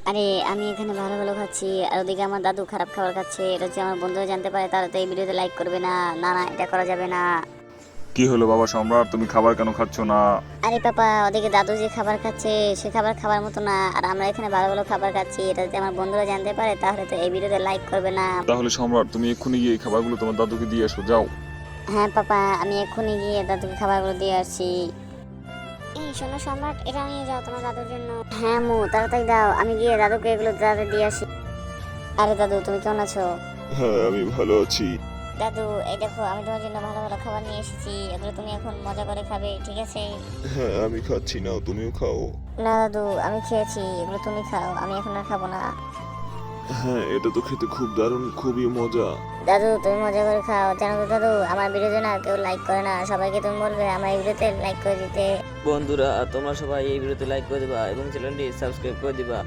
আরে আমি এখানে ভালো ভালো খাচ্ছি আর ওদিকে আমার দাদু খারাপ খাবার খাচ্ছে। এটা যদি আমার বন্ধুরা জানতে পারে তাহলে তো এই ভিডিওতে লাইক করবে না। না না, এটা করা যাবে না। কি হলো বাবা সম্রাট, তুমি খাবার কেন খাচ্ছ না? আরে পাপা, ওদিকে দাদু যে খাবার খাচ্ছে সে খাবার খাবার মতো না, আর আমরা এখানে ভালো ভালো খাবার খাচ্ছি। এটা যদি আমার বন্ধুরা জানতে পারে তাহলে তো এই ভিডিওতে লাইক করবে না। তাহলে সম্রাট তুমি এক্ষুনি গিয়ে এই খাবারগুলো তোমার দাদুকে দিয়ে এসো, যাও। হ্যাঁ পাপা, আমি এক্ষুনি গিয়ে দাদুকে খাবারগুলো দিয়ে আসছি। এই শোনো সম্রাট, এটা নিয়ে যাও তোমার দাদুর জন্য। হ্যাঁ মু, তাড়াতাড়ি দাও, আমি গিয়ে দাদুকে এগুলো তাড়াতাড়ি দিয়ে আসি। আরে দাদু, তুমি কেমন আছো? হ্যাঁ আমি ভালো আছি। দাদু, এই দেখো আমি তোমার জন্য ভালো ভালো খাবার নিয়ে এসেছি, এগুলো তুমি এখন মজা করে খাবে, ঠিক আছে? হ্যাঁ আমি খাচ্ছি, না তুমিও খাও। না দাদু, আমি খেয়েছি, এগুলো তুমি খাও, আমি এখন আর খাবো না। হ্যাঁ এটা তো খেতে খুব দারুণ, খুবই মজা। দাদু তুমি মজা করে খাও, জানো তো দাদু, আমার ভিডিওতে না কেউ লাইক করে না, সবাইকে তুমি বলবে আমার এই ভিডিওতে লাইক করে দিতে। বন্ধুরা তোমরা সবাই এই ভিডিওতে লাইক করে দিবা এবং চ্যানেলটি সাবস্ক্রাইব করে দিবা।